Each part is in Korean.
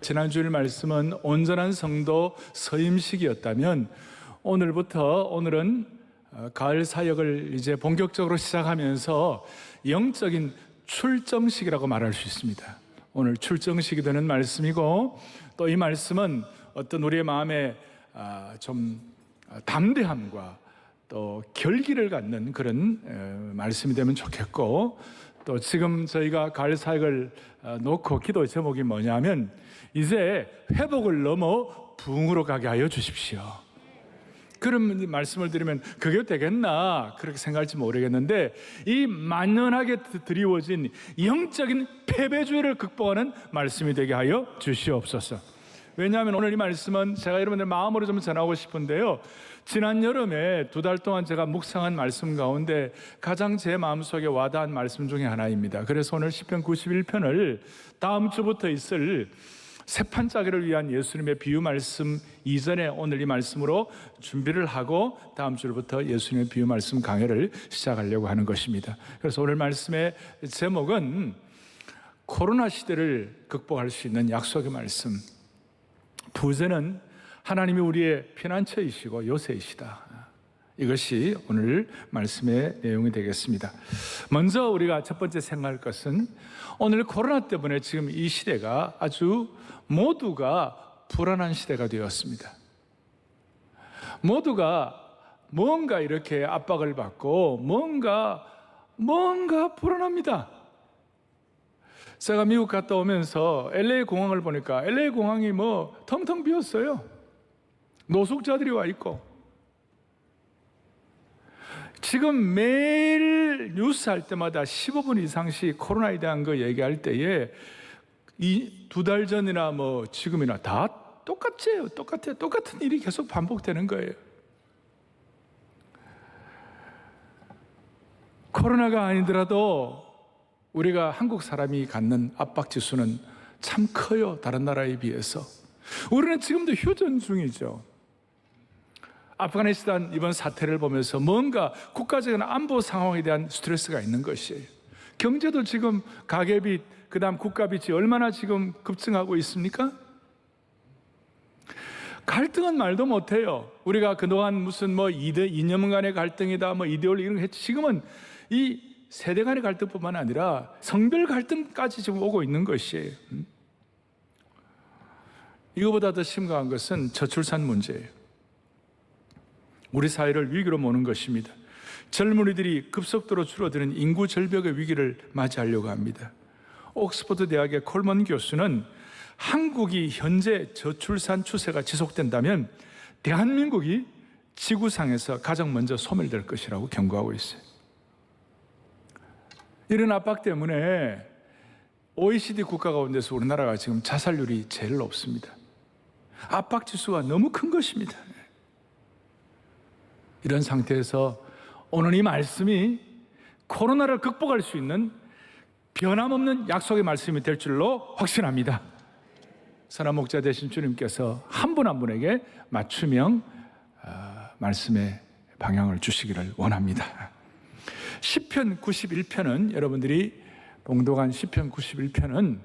지난 주일 말씀은 온전한 성도 서임식이었다면 오늘은 가을 사역을 이제 본격적으로 시작하면서 영적인 출정식이라고 말할 수 있습니다. 오늘 출정식이 되는 말씀이고, 또 이 말씀은 어떤 우리의 마음에 좀 담대함과 또 결기를 갖는 그런 말씀이 되면 좋겠고, 또 지금 저희가 가을 사역을 놓고 기도 제목이 뭐냐면, 이제 회복을 넘어 부흥으로 가게 하여 주십시오. 그런 말씀을 드리면 그게 되겠나 그렇게 생각할지 모르겠는데, 이 만연하게 드리워진 영적인 패배주의를 극복하는 말씀이 되게 하여 주시옵소서. 왜냐하면 오늘 이 말씀은 제가 여러분들 마음으로 좀 전하고 싶은데요, 지난 여름에 2달 동안 제가 묵상한 말씀 가운데 가장 제 마음속에 와닿은 말씀 중에 하나입니다. 그래서 오늘 시편 91편을 다음 주부터 있을 새판 짜기를 위한 예수님의 비유 말씀 이전에 오늘 이 말씀으로 준비를 하고 다음 주부터 예수님의 비유 말씀 강해를 시작하려고 하는 것입니다. 그래서 오늘 말씀의 제목은 코로나 시대를 극복할 수 있는 약속의 말씀, 부제는 하나님이 우리의 피난처이시고 요새이시다. 이것이 오늘 말씀의 내용이 되겠습니다. 먼저 우리가 첫 번째 생각할 것은, 오늘 코로나 때문에 지금 이 시대가 아주 모두가 불안한 시대가 되었습니다. 모두가 뭔가 이렇게 압박을 받고 뭔가 불안합니다. 제가 미국 갔다 오면서 LA 공항을 보니까 LA 공항이 텅텅 비었어요. 노숙자들이 와 있고, 지금 매일 뉴스 할 때마다 15분 이상씩 코로나에 대한 거 얘기할 때에 이 2달 전이나 지금이나 다 똑같아요. 똑같은 일이 계속 반복되는 거예요. 코로나가 아니더라도 우리가 한국 사람이 갖는 압박 지수는 참 커요. 다른 나라에 비해서. 우리는 지금도 휴전 중이죠. 아프가니스탄 이번 사태를 보면서 뭔가 국가적인 안보 상황에 대한 스트레스가 있는 것이에요. 경제도 지금 가계빚, 그 다음 국가빚이 얼마나 지금 급증하고 있습니까? 갈등은 말도 못해요. 우리가 그동안 무슨 이념 간의 갈등이다, 이데올로기 이런 거 했지. 지금은 이 세대 간의 갈등뿐만 아니라 성별 갈등까지 지금 오고 있는 것이에요. 이거보다 더 심각한 것은 저출산 문제예요. 우리 사회를 위기로 모는 것입니다. 젊은이들이 급속도로 줄어드는 인구 절벽의 위기를 맞이하려고 합니다. 옥스퍼드 대학의 콜먼 교수는 한국이 현재 저출산 추세가 지속된다면 대한민국이 지구상에서 가장 먼저 소멸될 것이라고 경고하고 있어요. 이런 압박 때문에 OECD 국가 가운데서 우리나라가 지금 자살률이 제일 높습니다. 압박 지수가 너무 큰 것입니다. 이런 상태에서 오늘 이 말씀이 코로나를 극복할 수 있는 변함없는 약속의 말씀이 될 줄로 확신합니다. 선한 목자 되신 주님께서 한 분 한 분에게 맞춤형 말씀의 방향을 주시기를 원합니다. 시편 91편은, 여러분들이 봉독한 시편 91편은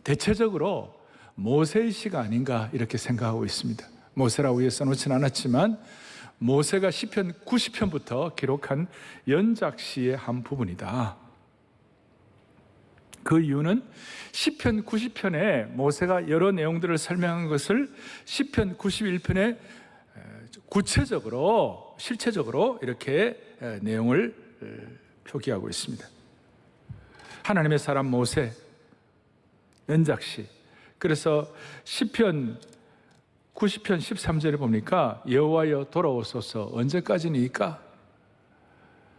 대체적으로 모세의 시가 아닌가 이렇게 생각하고 있습니다. 모세라고 위에 써놓지는 않았지만 모세가 시편 90편부터 기록한 연작시의 한 부분이다. 그 이유는 시편 90편에 모세가 여러 내용들을 설명한 것을 시편 91편에 구체적으로 실체적으로 이렇게 내용을 표기하고 있습니다. 하나님의 사람 모세 연작시. 그래서 시편 90편 13절에 보니까 여호와여 돌아오소서 언제까지니까,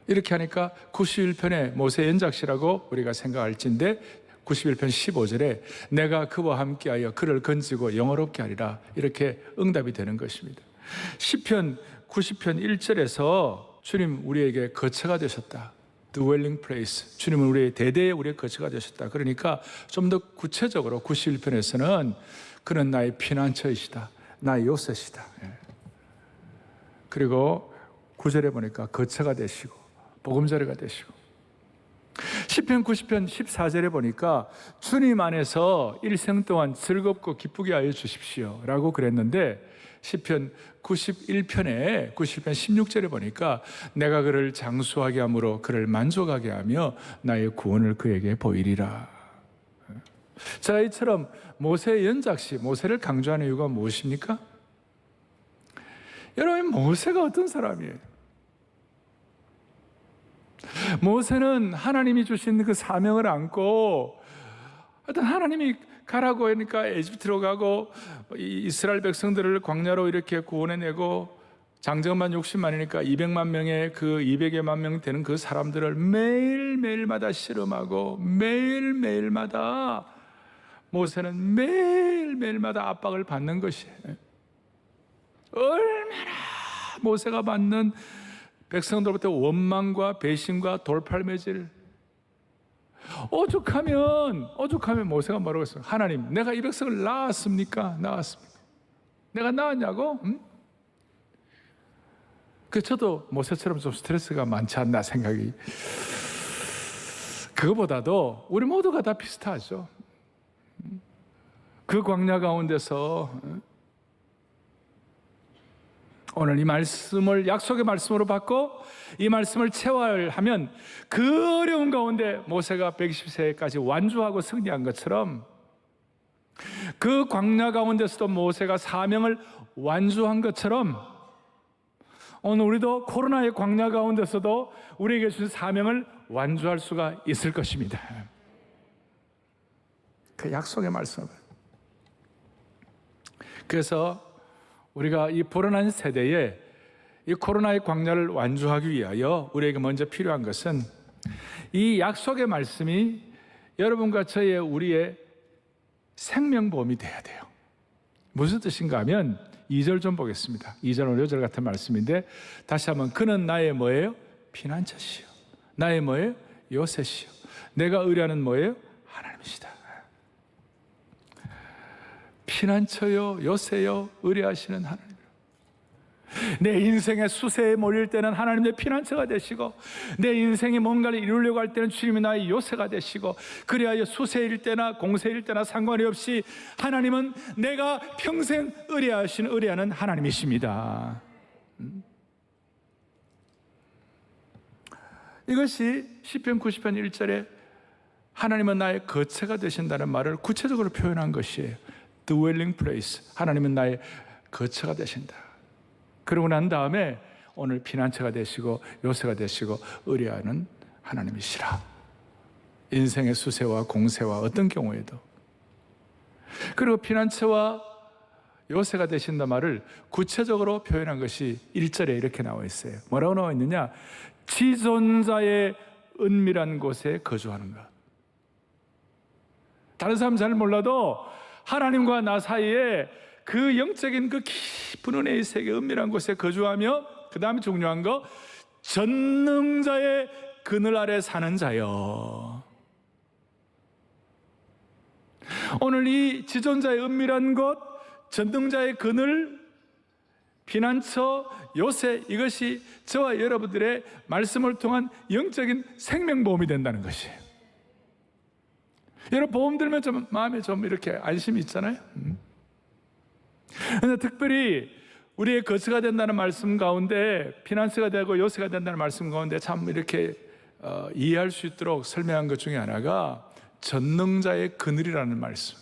이렇게 하니까 91편의 모세 연작시라고 우리가 생각할진데 91편 15절에 내가 그와 함께하여 그를 건지고 영화롭게 하리라, 이렇게 응답이 되는 것입니다. 시편 90편 1절에서 주님 우리에게 거처가 되셨다, dwelling place, 주님은 우리의 대대에 우리의 거처가 되셨다. 그러니까 좀 더 구체적으로 91편에서는 그는 나의 피난처이시다, 나의 요새시다. 그리고 9절에 보니까 거처가 되시고 보금자리가 되시고, 시편 90편 14절에 보니까 주님 안에서 일생 동안 즐겁고 기쁘게 하여 주십시오 라고 그랬는데, 시편 91편에 91편 16절에 보니까 내가 그를 장수하게 함으로 그를 만족하게 하며 나의 구원을 그에게 보이리라. 자, 이처럼 모세의 연작시, 모세를 강조하는 이유가 무엇입니까? 여러분, 모세가 어떤 사람이에요? 모세는 하나님이 주신 그 사명을 안고, 어떤 하나님이 가라고 하니까 에집트로 가고 이스라엘 백성들을 광야로 이렇게 구원해내고, 장정만 60만이니까 200만 명의 그 200여만 명 되는 그 사람들을 매일매일마다 실험하고, 매일매일마다 모세는 매일매일마다 압박을 받는 것이에요. 얼마나 모세가 받는 백성들로부터 원망과 배신과 돌팔매질. 오죽하면 모세가 뭐라고 했어요? 하나님, 내가 이 백성을 낳았습니까? 내가 낳았냐고? 응? 저도 모세처럼 좀 스트레스가 많지 않나 생각이. 그거보다도 우리 모두가 다 비슷하죠. 그 광야 가운데서 오늘 이 말씀을 약속의 말씀으로 받고 이 말씀을 체화하면 그 어려운 가운데 모세가 120세까지 완주하고 승리한 것처럼, 그 광야 가운데서도 모세가 사명을 완주한 것처럼, 오늘 우리도 코로나의 광야 가운데서도 우리에게 주신 사명을 완주할 수가 있을 것입니다. 그 약속의 말씀을. 그래서 우리가 이 불안한 세대에 이 코로나의 광야를 완주하기 위하여 우리에게 먼저 필요한 것은 이 약속의 말씀이 여러분과 저의 우리의 생명보험이 돼야 돼요. 무슨 뜻인가 하면 2절 좀 보겠습니다. 2절 5절 같은 말씀인데, 다시 한번, 그는 나의 뭐예요? 피난처시요. 나의 뭐예요? 요새시요. 내가 의뢰하는 뭐예요? 하나님이시다. 피난처요, 요새요, 의뢰하시는 하나님. 내 인생의 수세에 몰릴 때는 하나님 내 피난처가 되시고, 내 인생에 뭔가를 이루려고 할 때는 주님이 나의 요새가 되시고, 그리하여 수세일 때나 공세일 때나 상관이 없이 하나님은 내가 평생 의뢰하는 하나님이십니다. 이것이 시편 90편 1절에 하나님은 나의 거처가 되신다는 말을 구체적으로 표현한 것이에요. dwelling place. 하나님은 나의 거처가 되신다. 그러고 난 다음에 오늘 피난처가 되시고 요새가 되시고 의뢰하는 하나님이시라. 인생의 수세와 공세와 어떤 경우에도. 그리고 피난처와 요새가 되신다 말을 구체적으로 표현한 것이 1절에 이렇게 나와 있어요. 뭐라고 나와 있느냐? 지존자의 은밀한 곳에 거주하는 것. 다른 사람 잘 몰라도 하나님과 나 사이에 그 영적인 그 깊은 은혜의 세계, 은밀한 곳에 거주하며, 그 다음에 중요한 거, 전능자의 그늘 아래 사는 자요. 오늘 이 지존자의 은밀한 곳, 전능자의 그늘, 피난처, 요새, 이것이 저와 여러분들의 말씀을 통한 영적인 생명보험이 된다는 것이에요. 여러분, 보험 들면 좀 마음에 좀 이렇게 안심이 있잖아요. 그런데 특별히 우리의 거처가 된다는 말씀 가운데, 피난처가 되고 요새가 된다는 말씀 가운데 참 이렇게 이해할 수 있도록 설명한 것 중에 하나가 전능자의 그늘이라는 말씀.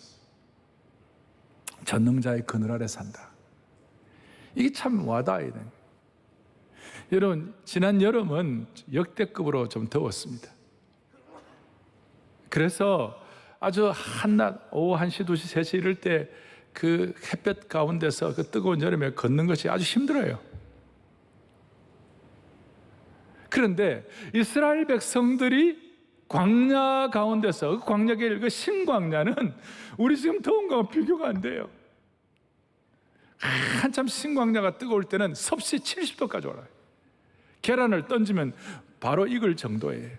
전능자의 그늘 아래 산다. 이게 참 와닿아야 돼요. 여러분, 지난 여름은 역대급으로 좀 더웠습니다. 그래서 아주 한낮, 오후 1시, 2시, 3시 이럴 때 그 햇볕 가운데서 그 뜨거운 여름에 걷는 것이 아주 힘들어요. 그런데 이스라엘 백성들이 광야 가운데서, 그 광야길, 그 신광야는 우리 지금 더운 거와 비교가 안 돼요. 한참 신광야가 뜨거울 때는 섭씨 70도까지 올라요. 계란을 던지면 바로 익을 정도예요.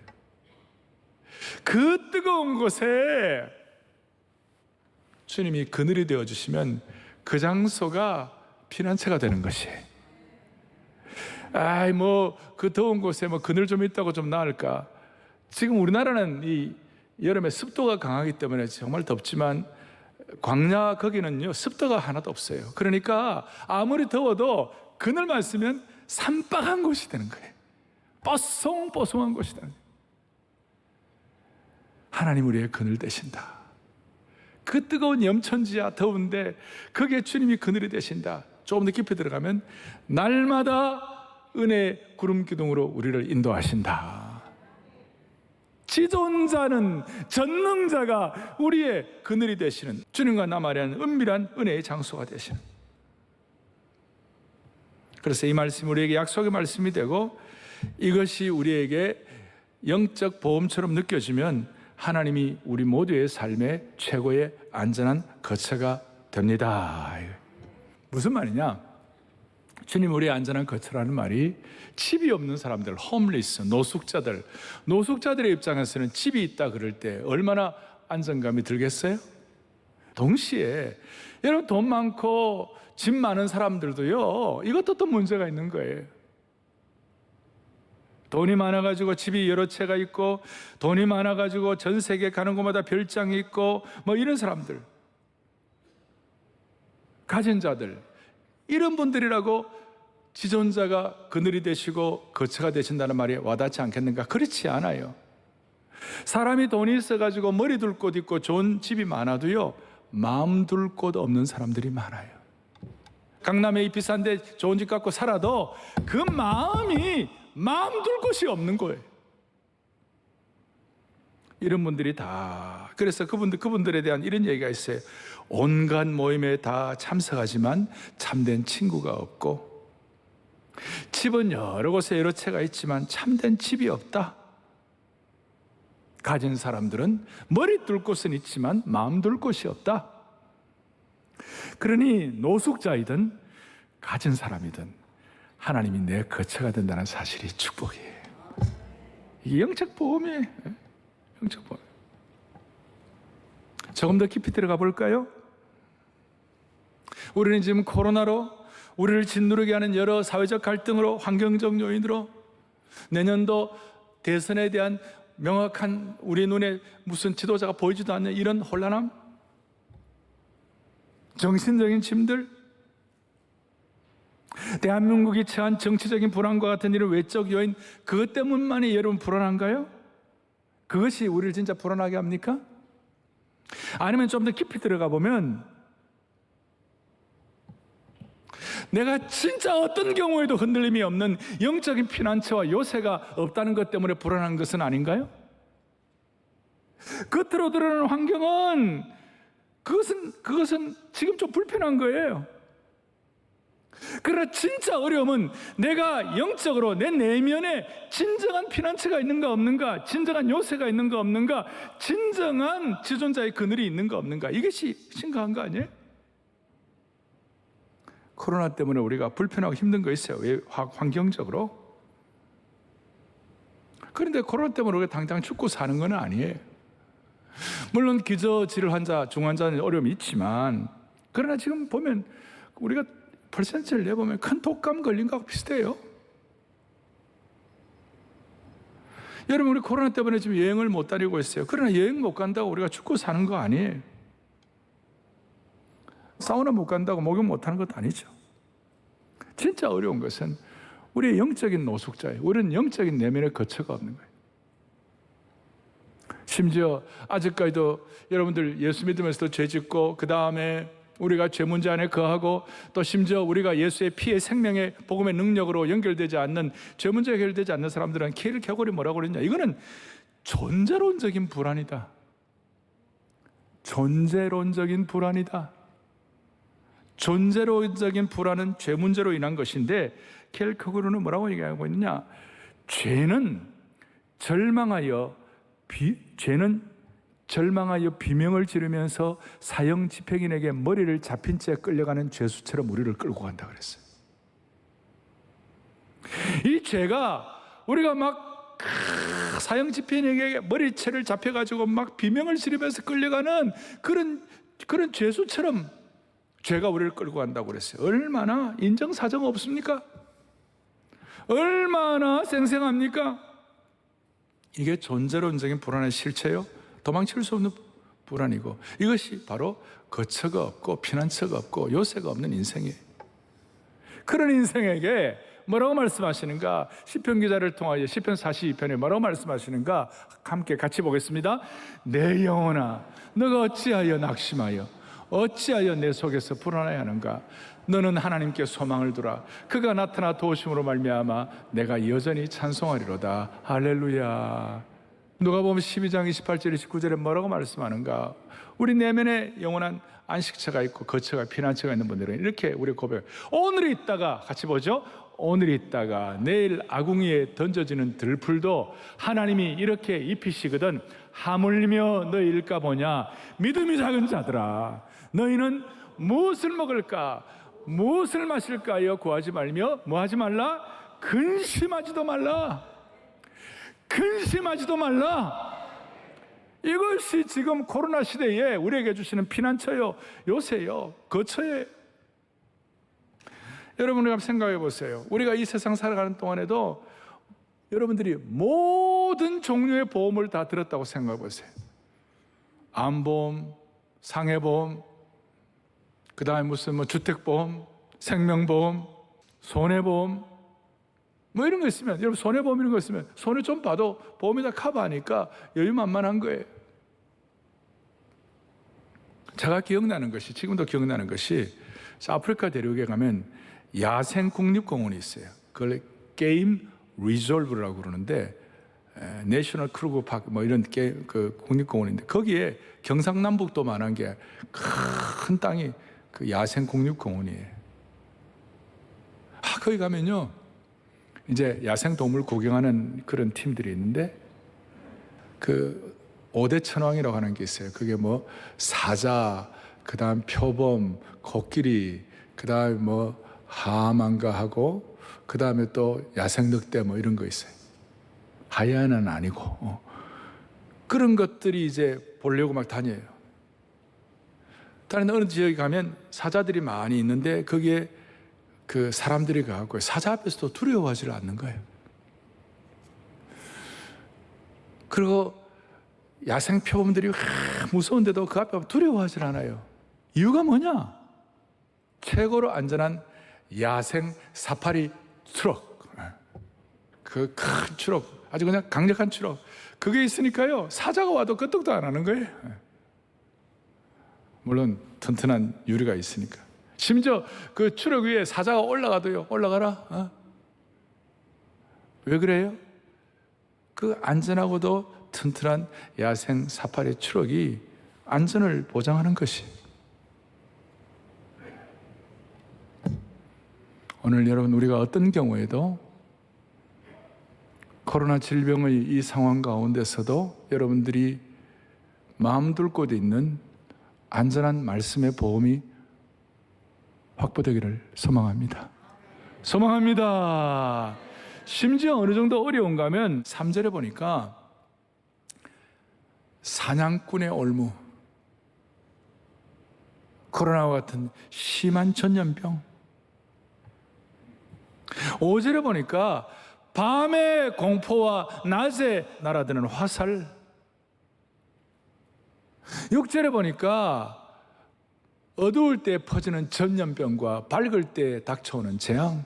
그 뜨거운 곳에 주님이 그늘이 되어주시면 그 장소가 피난처가 되는 것이에요. 그 더운 곳에 그늘 좀 있다고 좀 나을까? 지금 우리나라는 이 여름에 습도가 강하기 때문에 정말 덥지만 광야 거기는요 습도가 하나도 없어요. 그러니까 아무리 더워도 그늘만 쓰면 산박한 곳이 되는 거예요. 뽀송뽀송한 곳이 되는 거예요. 하나님 우리의 그늘 되신다. 그 뜨거운 염천지야 더운데 거기에 주님이 그늘이 되신다. 조금 더 깊이 들어가면 날마다 은혜 구름 기둥으로 우리를 인도하신다. 지존자는 전능자가 우리의 그늘이 되시는, 주님과 나 마리아는 은밀한 은혜의 장소가 되시는. 그래서 이 말씀이 우리에게 약속의 말씀이 되고 이것이 우리에게 영적 보험처럼 느껴지면 하나님이 우리 모두의 삶의 최고의 안전한 거처가 됩니다. 무슨 말이냐? 주님 우리의 안전한 거처라는 말이 집이 없는 사람들, 홈리스, 노숙자들의 입장에서는 집이 있다 그럴 때 얼마나 안정감이 들겠어요? 동시에 여러분 돈 많고 집 많은 사람들도요 이것도 또 문제가 있는 거예요. 돈이 많아가지고 집이 여러 채가 있고 돈이 많아가지고 전 세계 가는 곳마다 별장이 있고 뭐 이런 사람들, 가진 자들, 이런 분들이라고 지존자가 그늘이 되시고 거처가 되신다는 말이 와닿지 않겠는가? 그렇지 않아요. 사람이 돈이 있어가지고 머리 둘 곳 있고 좋은 집이 많아도요 마음 둘 곳 없는 사람들이 많아요. 강남에 이 비싼데 좋은 집 갖고 살아도 그 마음이 마음 둘 곳이 없는 거예요. 이런 분들이 다, 그래서 그분들에 대한 이런 얘기가 있어요. 온갖 모임에 다 참석하지만 참된 친구가 없고, 집은 여러 곳에 여러 채가 있지만 참된 집이 없다. 가진 사람들은 머리 둘 곳은 있지만 마음 둘 곳이 없다. 그러니 노숙자이든 가진 사람이든 하나님이 내 거처가 된다는 사실이 축복이에요. 이게 영적 보험이에요. 영적 보험. 조금 더 깊이 들어가 볼까요? 우리는 지금 코로나로 우리를 짓누르게 하는 여러 사회적 갈등으로, 환경적 요인으로, 내년도 대선에 대한 명확한 우리 눈에 무슨 지도자가 보이지도 않는 이런 혼란함, 정신적인 짐들, 대한민국이 처한 정치적인 불안과 같은 이런 외적 요인, 그것 때문만이 여러분 불안한가요? 그것이 우리를 진짜 불안하게 합니까? 아니면 좀 더 깊이 들어가 보면 내가 진짜 어떤 경우에도 흔들림이 없는 영적인 피난처와 요새가 없다는 것 때문에 불안한 것은 아닌가요? 겉으로 드러나는 환경은 그것은 지금 좀 불편한 거예요. 그러나 진짜 어려움은 내가 영적으로 내 내면에 진정한 피난처가 있는가 없는가, 진정한 요새가 있는가 없는가, 진정한 지존자의 그늘이 있는가 없는가, 이것이 심각한 거 아니에요? 코로나 때문에 우리가 불편하고 힘든 거 있어요. 왜? 환경적으로. 그런데 코로나 때문에 우리가 당장 죽고 사는 건 아니에요. 물론 기저질환 환자, 중환자는 어려움이 있지만, 그러나 지금 보면 우리가 퍼센트를 내보면 큰 독감 걸린 거하고 비슷해요. 여러분, 우리 코로나 때문에 지금 여행을 못 다니고 있어요. 그러나 여행 못 간다고 우리가 죽고 사는 거 아니에요. 사우나 못 간다고 목욕 못 하는 것도 아니죠. 진짜 어려운 것은 우리의 영적인 노숙자예요. 우리는 영적인 내면의 거처가 없는 거예요. 심지어 아직까지도 여러분들 예수 믿으면서도 죄 짓고, 그 다음에 우리가 죄 문제 안에 거하고, 또 심지어 우리가 예수의 피의 생명의 복음의 능력으로 연결되지 않는, 죄 문제가 해결되지 않는 사람들은 케일 켜골이 뭐라고 그러냐, 이거는 존재론적인 불안이다. 존재론적인 불안이다. 존재론적인 불안은 죄 문제로 인한 것인데, 케일 켜골은 뭐라고 얘기하고 있느냐, 죄는 절망하여 비명을 지르면서 사형 집행인에게 머리를 잡힌 채 끌려가는 죄수처럼 우리를 끌고 간다 그랬어요. 이 죄가 우리가 막 사형 집행인에게 머리채를 잡혀가지고 막 비명을 지르면서 끌려가는 그런 죄수처럼 죄가 우리를 끌고 간다고 그랬어요. 얼마나 인정사정 없습니까? 얼마나 생생합니까? 이게 존재론적인 불안의 실체요. 도망칠 수 없는 불안이고, 이것이 바로 거처가 없고 피난처가 없고 요새가 없는 인생이에요. 그런 인생에게 뭐라고 말씀하시는가? 시편 기자를 통하여 시편 42편에 뭐라고 말씀하시는가? 함께 같이 보겠습니다. 내 영혼아, 너가 어찌하여 낙심하여 어찌하여 내 속에서 불안해하는가? 너는 하나님께 소망을 두라. 그가 나타나 도우심으로 말미암아 내가 여전히 찬송하리로다. 할렐루야. 누가복음 12장 28절 29절에 뭐라고 말씀하는가? 우리 내면에 영원한 안식처가 있고 거처가 피난처가 있는 분들은 이렇게 우리 고백. 오늘 있다가 같이 보죠. 오늘 있다가 내일 아궁이에 던져지는 들풀도 하나님이 이렇게 입히시거든. 하물며 너희일까 보냐. 믿음이 작은 자들아, 너희는 무엇을 먹을까 무엇을 마실까요? 구하지 말며 뭐하지 말라? 근심하지도 말라. 근심하지도 말라. 이것이 지금 코로나 시대에 우리에게 주시는 피난처요, 요새요, 거처예요. 여러분, 우리가 생각해 보세요. 우리가 이 세상 살아가는 동안에도 여러분들이 모든 종류의 보험을 다 들었다고 생각해 보세요. 암보험, 상해보험, 그 다음에 무슨 주택보험, 생명보험, 손해보험, 이런 거 있으면, 여러분 손해보험 이런 거 있으면 손해 좀 봐도 보험이 다 커버하니까 여유만만한 거예요. 제가 기억나는 것이, 지금도 기억나는 것이, 아프리카 대륙에 가면 야생 국립공원이 있어요. 그걸 게임 리졸브라고 그러는데, 내셔널 크루그 파크 이런 그 국립공원인데, 거기에 경상남북도만한 게 큰 땅이 그 야생 국립공원이에요. 거기 가면요, 이제 야생 동물 구경하는 그런 팀들이 있는데, 그 5대 천왕이라고 하는 게 있어요. 그게 사자, 그 다음 표범, 코끼리, 그 다음에 하만가하고, 그 다음에 또 야생 늑대 이런 거 있어요. 하이에나는 아니고, 그런 것들이 이제 보려고 막 다녀요. 다른 어느 지역에 가면 사자들이 많이 있는데, 거기에 그 사람들이 가고 사자 앞에서도 두려워하지 않는 거예요. 그리고 야생 표범들이 무서운데도 그 앞에 두려워하지 않아요. 이유가 뭐냐? 최고로 안전한 야생 사파리 트럭, 그 큰 트럭, 아주 그냥 강력한 트럭, 그게 있으니까요, 사자가 와도 끄떡도 안 하는 거예요. 물론 튼튼한 유리가 있으니까. 심지어 그 트럭 위에 사자가 올라가도요, 올라가라. 왜 그래요? 그 안전하고도 튼튼한 야생 사파리 트럭이 안전을 보장하는 것이. 오늘 여러분, 우리가 어떤 경우에도 코로나 질병의 이 상황 가운데서도 여러분들이 마음 둘 곳에 있는 안전한 말씀의 보험이 확보되기를 소망합니다. 소망합니다. 심지어 어느 정도 어려운가 하면 3절에 보니까 사냥꾼의 올무, 코로나와 같은 심한 전염병. 5절에 보니까 밤의 공포와 낮에 날아드는 화살. 6절에 보니까 어두울 때 퍼지는 전염병과 밝을 때 닥쳐오는 재앙.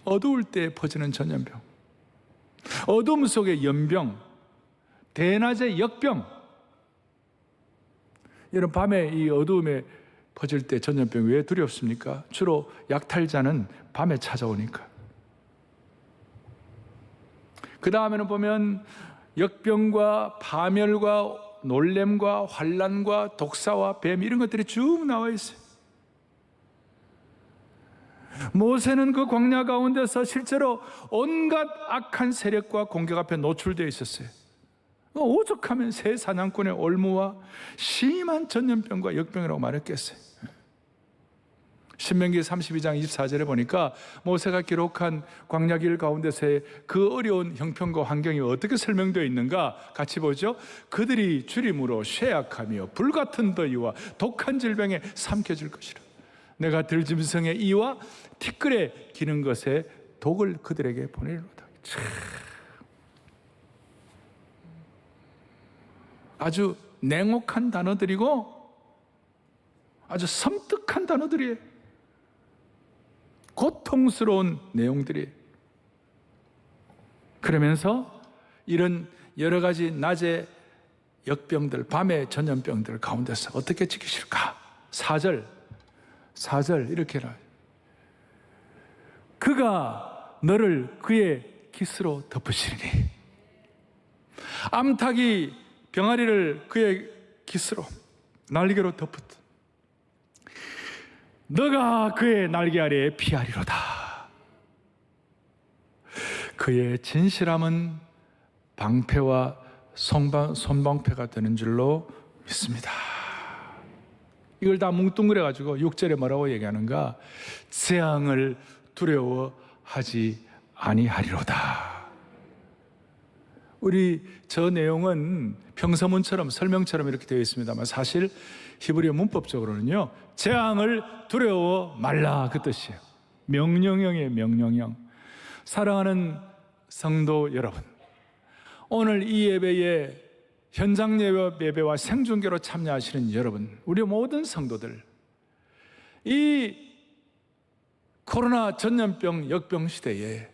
어두울 때 퍼지는 전염병, 어둠 속의 연병, 대낮의 역병. 여러분, 밤에 이 어두움에 퍼질 때 전염병이 왜 두렵습니까? 주로 약탈자는 밤에 찾아오니까. 그 다음에는 보면 역병과 파멸과 놀램과 환난과 독사와 뱀, 이런 것들이 쭉 나와 있어요. 모세는 그 광야 가운데서 실제로 온갖 악한 세력과 공격 앞에 노출되어 있었어요. 오죽하면 새 사냥꾼의 올무와 심한 전염병과 역병이라고 말했겠어요. 신명기 32장 24절에 보니까 모세가 기록한 광야길 가운데서의 그 어려운 형편과 환경이 어떻게 설명되어 있는가 같이 보죠. 그들이 주림으로 쇠약하며 불같은 더위와 독한 질병에 삼켜질 것이라. 내가 들짐승의 이와 티끌에 기는 것에 독을 그들에게 보내리로다. 아주 냉혹한 단어들이고 아주 섬뜩한 단어들이에요. 고통스러운 내용들이. 그러면서 이런 여러 가지 낮의 역병들, 밤의 전염병들 가운데서 어떻게 지키실까? 4절 이렇게 해라. 그가 너를 그의 깃으로 덮으시리니 암탉이 병아리를 그의 깃으로 날개로 덮었다. 너가 그의 날개 아래에 피하리로다. 그의 진실함은 방패와 손방패가 되는 줄로 믿습니다. 이걸 다 뭉뚱그려가지고 6절에 뭐라고 얘기하는가? 재앙을 두려워하지 아니하리로다. 우리 저 내용은 평서문처럼 설명처럼 이렇게 되어 있습니다만 사실 히브리어 문법적으로는요, 재앙을 두려워 말라 그 뜻이에요. 명령형이에요. 명령형. 사랑하는 성도 여러분, 오늘 이 예배에 현장 예배와 생중계로 참여하시는 여러분, 우리 모든 성도들, 이 코로나 전염병 역병 시대에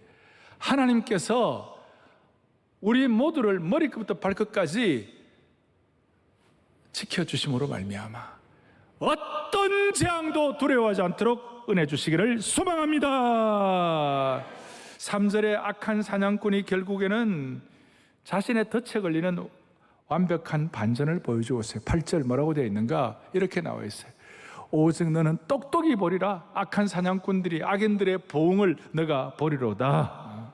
하나님께서 우리 모두를 머리끝부터 발끝까지 지켜주심으로 말미암아 어떤 재앙도 두려워하지 않도록 은혜 주시기를 소망합니다. 3절의 악한 사냥꾼이 결국에는 자신의 덫에 걸리는 완벽한 반전을 보여주고 있어요. 8절 뭐라고 되어 있는가? 이렇게 나와 있어요. 오직 너는 똑똑히 보리라. 악한 사냥꾼들이 악인들의 보응을 너가 보리로다.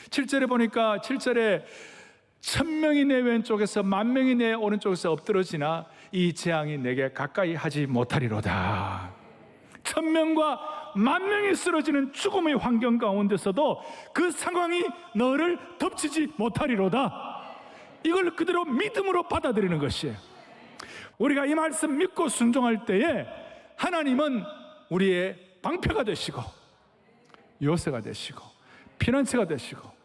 7절에 보니까 7절에 1000명이 내 왼쪽에서 10,000명이 내 오른쪽에서 엎드러지나 이 재앙이 내게 가까이 하지 못하리로다. 1000명과 10,000명이 쓰러지는 죽음의 환경 가운데서도 그 상황이 너를 덮치지 못하리로다. 이걸 그대로 믿음으로 받아들이는 것이에요. 우리가 이 말씀 믿고 순종할 때에 하나님은 우리의 방패가 되시고 요새가 되시고 피난처가 되시고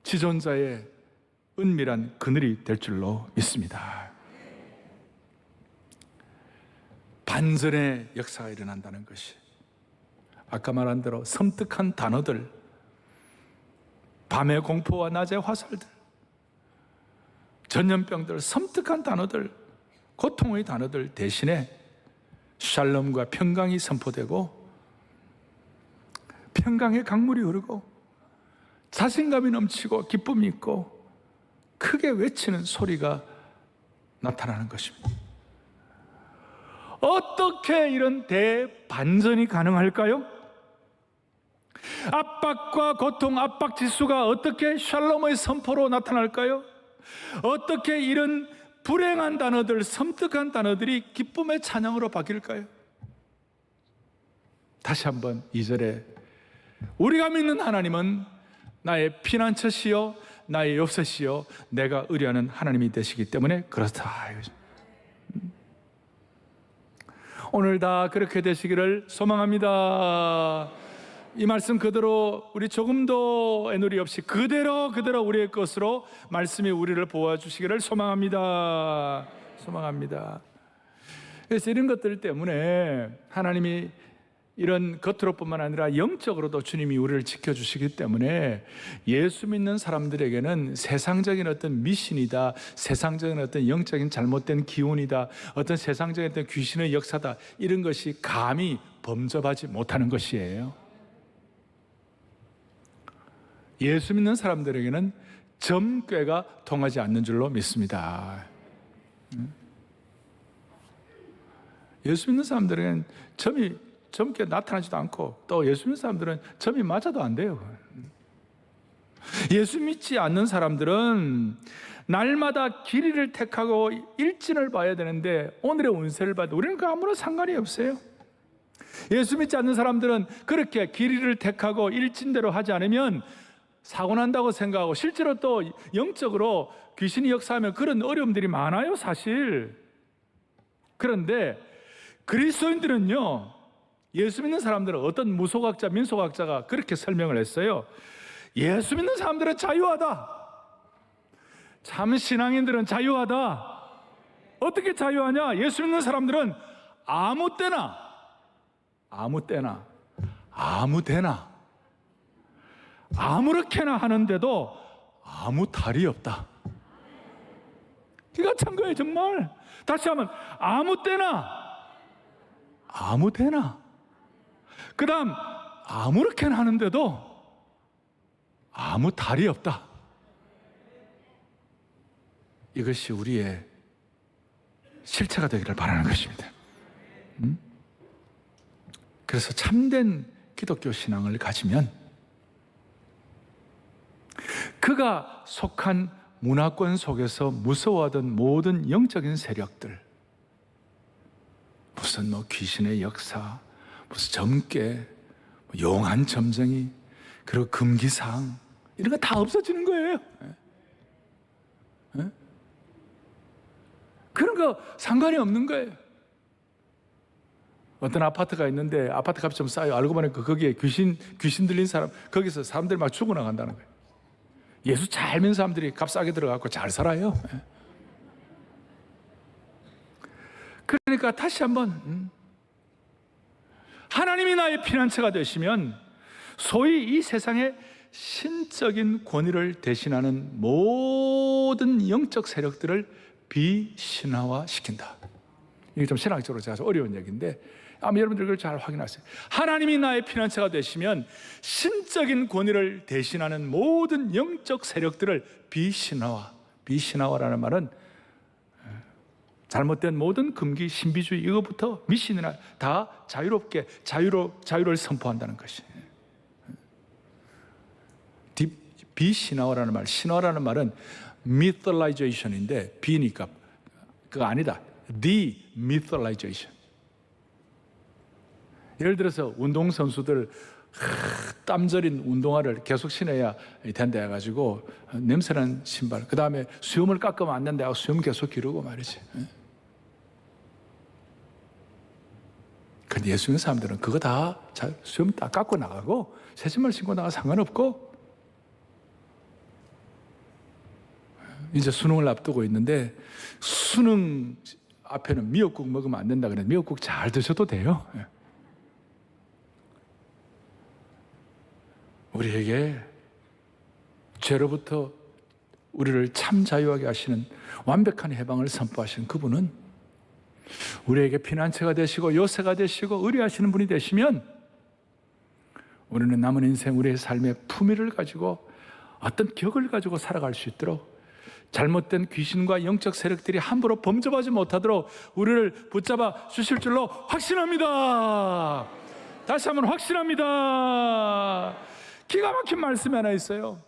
지존자의 은밀한 그늘이 될 줄로 믿습니다. 반전의 역사가 일어난다는 것이, 아까 말한 대로 섬뜩한 단어들, 밤의 공포와 낮의 화살들, 전염병들, 섬뜩한 단어들, 고통의 단어들 대신에 샬롬과 평강이 선포되고 평강의 강물이 흐르고 자신감이 넘치고 기쁨이 있고 크게 외치는 소리가 나타나는 것입니다. 어떻게 이런 대반전이 가능할까요? 압박과 고통, 압박 지수가 어떻게 샬롬의 선포로 나타날까요? 어떻게 이런 불행한 단어들, 섬뜩한 단어들이 기쁨의 찬양으로 바뀔까요? 다시 한번 2절에 우리가 믿는 하나님은 나의 피난처시요 나의 요새시요 내가 의뢰하는 하나님이 되시기 때문에 그렇다. 오늘 다 그렇게 되시기를 소망합니다. 이 말씀 그대로 우리 조금도 애누리 없이 그대로 우리의 것으로 말씀이 우리를 보아주시기를 소망합니다. 소망합니다. 그래서 이런 것들 때문에 하나님이 이런 겉으로뿐만 아니라 영적으로도 주님이 우리를 지켜주시기 때문에 예수 믿는 사람들에게는 세상적인 어떤 미신이다, 세상적인 어떤 영적인 잘못된 기운이다, 어떤 세상적인 어떤 귀신의 역사다, 이런 것이 감히 범접하지 못하는 것이에요. 예수 믿는 사람들에게는 점괘가 통하지 않는 줄로 믿습니다. 예수 믿는 사람들에게는 점괘 나타나지도 않고, 또 예수 믿는 사람들은 점이 맞아도 안 돼요. 예수 믿지 않는 사람들은 날마다 길이를 택하고 일진을 봐야 되는데 오늘의 운세를 봐도 우리는 그 아무런 상관이 없어요. 예수 믿지 않는 사람들은 그렇게 길이를 택하고 일진대로 하지 않으면 사고 난다고 생각하고, 실제로 또 영적으로 귀신이 역사하면 그런 어려움들이 많아요, 사실. 그런데 그리스도인들은요, 예수 믿는 사람들은 어떤 무속학자, 민속학자가 그렇게 설명을 했어요. 예수 믿는 사람들은 자유하다. 참 신앙인들은 자유하다. 어떻게 자유하냐? 예수 믿는 사람들은 아무 때나 아무렇게나 하는데도 아무 탈이 없다. 기가 찬 거예요, 정말. 다시 하면 아무 때나 그 다음 아무렇게나 하는데도 아무 탈이 없다. 이것이 우리의 실체가 되기를 바라는 것입니다. 그래서 참된 기독교 신앙을 가지면 그가 속한 문화권 속에서 무서워하던 모든 영적인 세력들, 무슨 귀신의 역사, 무슨 점괘, 용한 점쟁이, 그리고 금기사항, 이런 거 다 없어지는 거예요. 그런 거 상관이 없는 거예요. 어떤 아파트가 있는데 아파트 값이 좀 싸요. 알고 보니까 거기에 귀신 들린 사람, 거기서 사람들이 막 죽어나간다는 거예요. 예수 잘 믿는 사람들이 값 싸게 들어가고 잘 살아요. 그러니까 다시 한번 하나님이 나의 피난처가 되시면 소위 이 세상의 신적인 권위를 대신하는 모든 영적 세력들을 비신화화시킨다. 이게 좀 신학적으로 제가 어려운 얘기인데 아마 여러분들 이걸 잘 확인하세요. 하나님이 나의 피난처가 되시면 신적인 권위를 대신하는 모든 영적 세력들을 비신화화라는 말은 잘못된 모든 금기, 신비주의 이것부터 미신이나 다 자유롭게 자유를 선포한다는 것이. 비신화화라는 말, 신화라는 말은 mythologization인데 비니까 그거 아니다. demythologization. 예를 들어서 운동선수들 땀절인 운동화를 계속 신어야 된다 해가지고 냄새나는 신발, 그 다음에 수염을 깎으면 안 된다 하고 수염 계속 기르고 말이지. 근데 예수 믿는 사람들은 그거 다 수염 다 깎고 나가고 새 신발 신고 나가 상관없고, 이제 수능을 앞두고 있는데 수능 앞에는 미역국 먹으면 안 된다 그래. 미역국 잘 드셔도 돼요. 우리에게 죄로부터 우리를 참 자유하게 하시는 완벽한 해방을 선포하시는 그분은 우리에게 피난처가 되시고 요새가 되시고 의뢰하시는 분이 되시면 우리는 남은 인생 우리의 삶의 품위를 가지고 어떤 격을 가지고 살아갈 수 있도록, 잘못된 귀신과 영적 세력들이 함부로 범접하지 못하도록 우리를 붙잡아 주실 줄로 확신합니다. 다시 한번 확신합니다. 기가 막힌 말씀이 하나 있어요.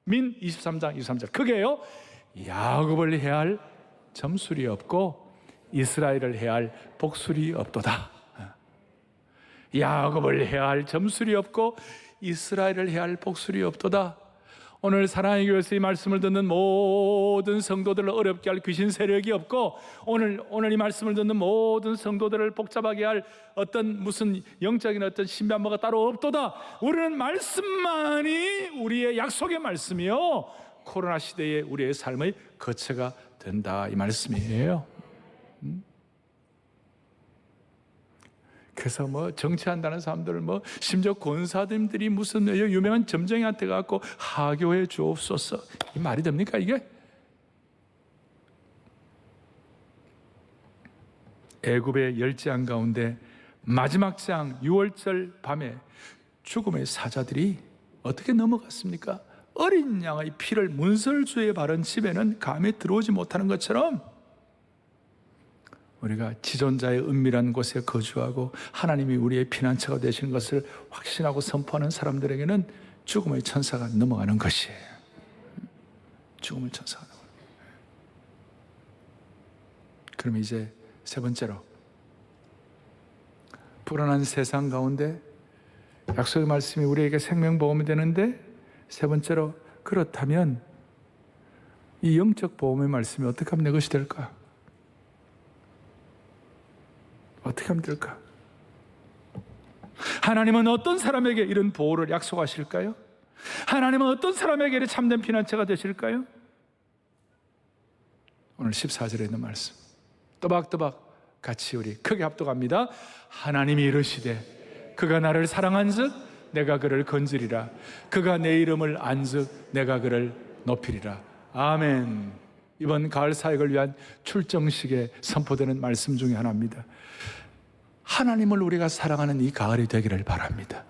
민 23장 23절. 그게요, 야곱을 해야 할 점술이 없고 이스라엘을 해야 할 복술이 없도다. 야곱을 해야 할 점술이 없고 이스라엘을 해야 할 복술이 없도다. 오늘 사랑의 교회에서 이 말씀을 듣는 모든 성도들을 어렵게 할 귀신 세력이 없고, 오늘 이 말씀을 듣는 모든 성도들을 복잡하게 할 어떤 무슨 영적인 어떤 신비한모가 따로 없도다. 우리는 말씀만이 우리의 약속의 말씀이요, 코로나 시대에 우리의 삶의 거처가 된다, 이 말씀이에요. 그래서 정치한다는 사람들, 심지어 권사님들이 무슨 유명한 점쟁이한테 가고 하교해 주옵소서, 이 말이 됩니까 이게? 애굽의 10장 가운데 마지막 장 6월절 밤에 죽음의 사자들이 어떻게 넘어갔습니까? 어린 양의 피를 문설주에 바른 집에는 감히 들어오지 못하는 것처럼 우리가 지존자의 은밀한 곳에 거주하고 하나님이 우리의 피난처가 되시는 것을 확신하고 선포하는 사람들에게는 죽음의 천사가 넘어가는 것이에요. 죽음의 천사가 넘어가는 것이에요. 그럼 이제 세 번째로, 불안한 세상 가운데 약속의 말씀이 우리에게 생명보험이 되는데, 세 번째로, 그렇다면 이 영적 보험의 말씀이 어떻게 하면 내 것이 될까? 어떻게 하면 될까? 하나님은 어떤 사람에게 이런 보호를 약속하실까요? 하나님은 어떤 사람에게 참된 피난처가 되실까요? 오늘 14절에 있는 말씀 또박또박 같이 우리 크게 합독합니다. 하나님이 이르시되 그가 나를 사랑한즉 내가 그를 건지리라. 그가 내 이름을 안즉 내가 그를 높이리라. 아멘. 이번 가을 사역을 위한 출정식에 선포되는 말씀 중에 하나입니다. 하나님을 우리가 사랑하는 이 가을이 되기를 바랍니다.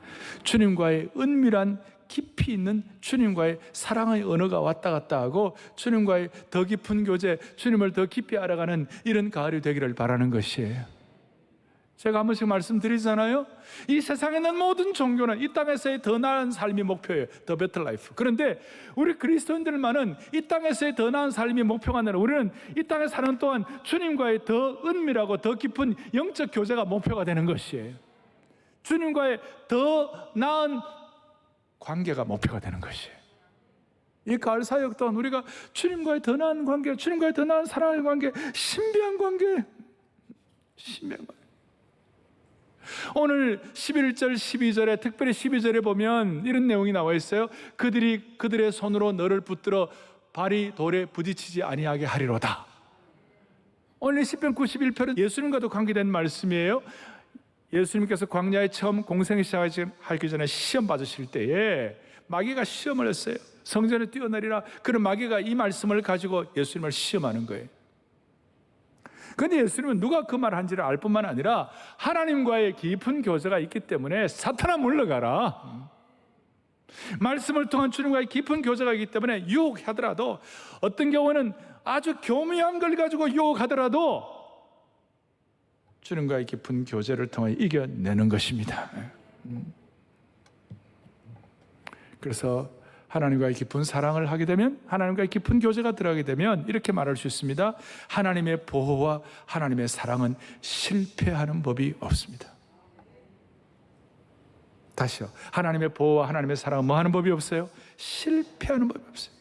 주님과의 은밀한 깊이 있는 주님과의 사랑의 언어가 왔다 갔다 하고 주님과의 더 깊은 교제, 주님을 더 깊이 알아가는 이런 가을이 되기를 바라는 것이에요. 제가 한 번씩 말씀드리잖아요. 이 세상에 있는 모든 종교는 이 땅에서의 더 나은 삶이 목표예요. 더 베터 라이프. 그런데 우리 그리스도인들만은 이 땅에서의 더 나은 삶이 목표가 아니라 우리는 이 땅에 사는 동안 주님과의 더 은밀하고 더 깊은 영적 교제가 목표가 되는 것이에요. 주님과의 더 나은 관계가 목표가 되는 것이에요. 이 가을 사역 동안 우리가 주님과의 더 나은 관계, 주님과의 더 나은 사랑의 관계, 신비한 관계, 신비한 관계. 오늘 11절, 12절에 특별히 12절에 보면 이런 내용이 나와 있어요. 그들이 그들의 손으로 너를 붙들어 발이 돌에 부딪히지 아니하게 하리로다. 오늘 시편 91편은 예수님과도 관계된 말씀이에요. 예수님께서 광야에 처음 공생을 시작하기 전에 시험 받으실 때에 마귀가 시험을 했어요. 성전에 뛰어내리라. 그런 마귀가 이 말씀을 가지고 예수님을 시험하는 거예요. 그런데 예수님은 누가 그 말 한지를 알 뿐만 아니라 하나님과의 깊은 교제가 있기 때문에 사탄아 물러가라. 말씀을 통한 주님과의 깊은 교제가 있기 때문에 유혹하더라도 어떤 경우는 아주 교묘한 걸 가지고 유혹하더라도 주님과의 깊은 교제를 통해 이겨내는 것입니다. 그래서 하나님과의 깊은 사랑을 하게 되면, 하나님과의 깊은 교제가 들어가게 되면 이렇게 말할 수 있습니다. 하나님의 보호와 하나님의 사랑은 실패하는 법이 없습니다. 다시요. 하나님의 보호와 하나님의 사랑은 뭐 하는 법이 없어요? 실패하는 법이 없어요.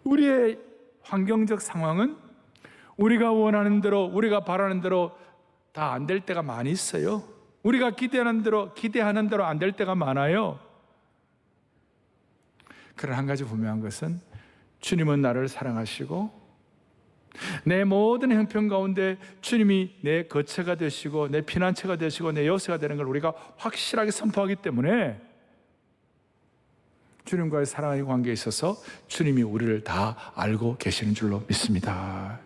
우리의 환경적 상황은 우리가 원하는 대로, 우리가 바라는 대로 다 안 될 때가 많이 있어요. 우리가 기대하는 대로 안 될 때가 많아요. 그러나 한 가지 분명한 것은 주님은 나를 사랑하시고 내 모든 형편 가운데 주님이 내 거처가 되시고 내 피난처가 되시고 내 요새가 되는 걸 우리가 확실하게 선포하기 때문에 주님과의 사랑의 관계에 있어서 주님이 우리를 다 알고 계시는 줄로 믿습니다.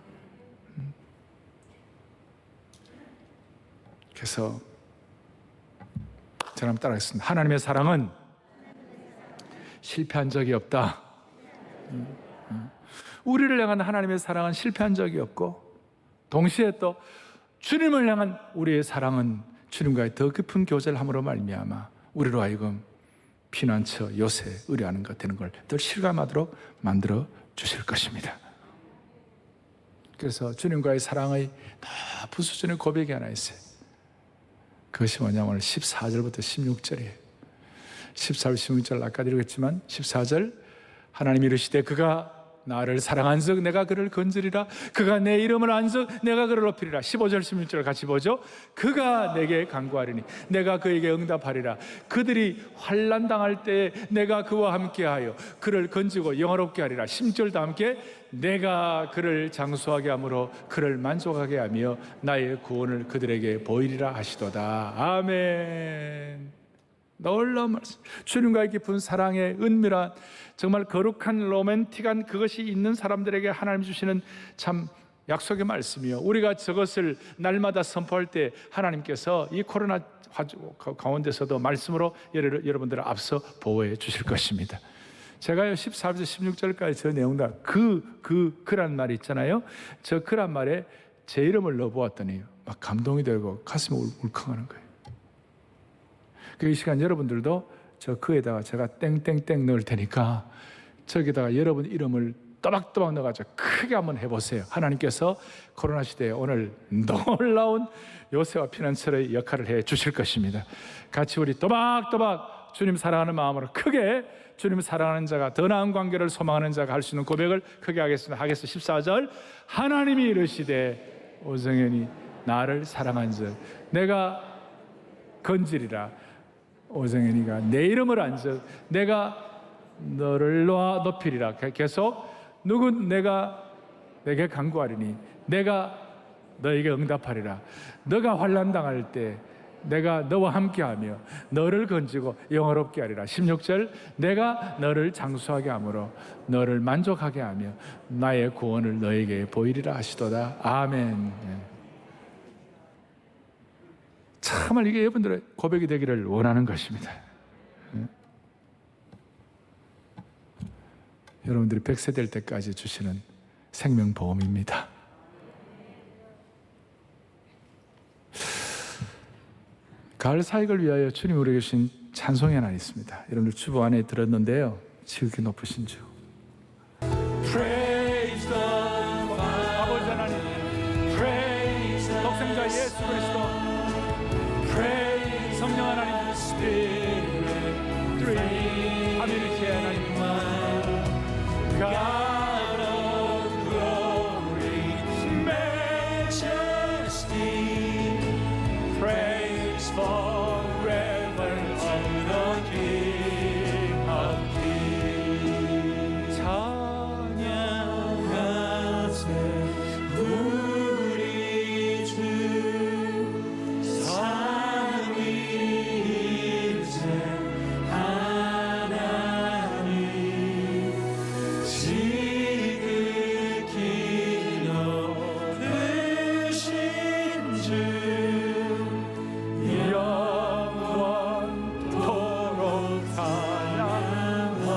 그래서 저는 따라하겠습니다. 하나님의 사랑은 실패한 적이 없다. 우리를 향한 하나님의 사랑은 실패한 적이 없고 동시에 또 주님을 향한 우리의 사랑은 주님과의 더 깊은 교제를 함으로 말미암아 우리로 하여금 피난처, 요새, 의뢰하는 것 되는 걸 늘 실감하도록 만들어 주실 것입니다. 그래서 주님과의 사랑의 높은 수준의 고백이 하나 있어요. 그것이 뭐냐면 오늘 14절부터 16절이에요. 14절, 16절 아까 읽었지만 14절 하나님이 이르시되 그가 나를 사랑한즉 내가 그를 건지리라. 그가 내 이름을 안즉 내가 그를 높이리라. 15절 16절 같이 보죠. 그가 내게 간구하리니 내가 그에게 응답하리라. 그들이 환난 당할 때에 내가 그와 함께하여 그를 건지고 영화롭게 하리라. 16절도 함께 내가 그를 장수하게 함으로 그를 만족하게 하며 나의 구원을 그들에게 보이리라 하시도다. 아멘. 놀라운 말씀. 주님과의 깊은 사랑의 은밀한 정말 거룩한 로맨틱한 그것이 있는 사람들에게 하나님 주시는 참 약속의 말씀이요. 우리가 저것을 날마다 선포할 때 하나님께서 이 코로나 가운데서도 말씀으로 여러분들을 앞서 보호해 주실 것입니다. 제가요 14절부터 16절까지 저 내용다 그란 말이 있잖아요. 저 그란 말에 제 이름을 넣어보았더니 막 감동이 되고 가슴이 울컥하는 거예요. 이 시간 여러분들도 저 그에다가 제가 땡땡땡 넣을 테니까 저기다가 여러분 이름을 또박또박 넣어가지고 크게 한번 해보세요. 하나님께서 코로나 시대에 오늘 놀라운 요새와 피난처의 역할을 해 주실 것입니다. 같이 우리 또박또박 주님 사랑하는 마음으로 크게 주님 사랑하는 자가 더 나은 관계를 소망하는 자가 할 수 있는 고백을 크게 하겠습니다. 14절 하나님이 이르시되 오정현이 나를 사랑한즉 내가 건지리라. 오정현이가 내 이름을 안적 내가 너를 높이리라. 계속 내가 내게 간구하리니 내가 너에게 응답하리라. 너가 환난 당할 때 내가 너와 함께하며 너를 건지고 영화롭게 하리라. 16절 내가 너를 장수하게 하므로 너를 만족하게 하며 나의 구원을 너에게 보이리라 하시도다. 아멘. 정말 이게 여러분들의 고백이 되기를 원하는 것입니다. 여러분들이 100세 될 때까지 주시는 생명보험입니다. 가을 사역을 위하여 주님 우리에게 주신 찬송이 하나 있습니다. 여러분들 주보 안에 들었는데요. 지극히 높으신 주. Praise the Father. 아버지 하나님, Praise the 독생자 예수 그리스도, Praise 성령 하나님, Spirit, Three, 삼위일체 하나님만, God of glory, majesty, praise forever to the King of Kings. 찬양하세 우리 주 삼위일체 하나님 지극히 높으신 주 영원토록 찬양합니다.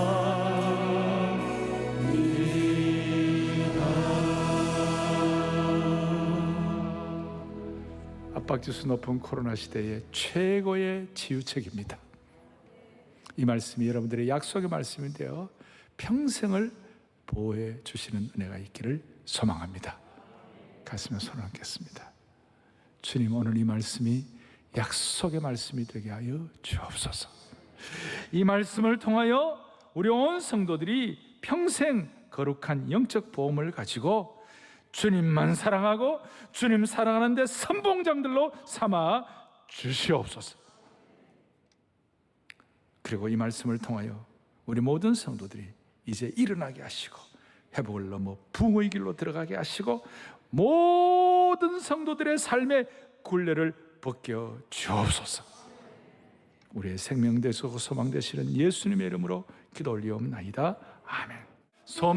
압박지수 높은 코로나 시대의 최고의 치유책입니다. 이 말씀이 여러분들의 약속의 말씀인데요, 평생을 보호해 주시는 은혜가 있기를 소망합니다. 가슴에 손을 얹겠습니다. 주님, 오늘 이 말씀이 약속의 말씀이 되게 하여 주옵소서. 이 말씀을 통하여 우리 온 성도들이 평생 거룩한 영적 보험을 가지고 주님만 사랑하고 주님 사랑하는데 선봉장들로 삼아 주시옵소서. 그리고 이 말씀을 통하여 우리 모든 성도들이 이제 일어나게 하시고 회복을 넘어 부흥의 길로 들어가게 하시고 모든 성도들의 삶의 굴레를 벗겨 주옵소서. 우리의 생명 되시고 소망 되시는 예수님의 이름으로 기도 올리옵나이다. 아멘. 소망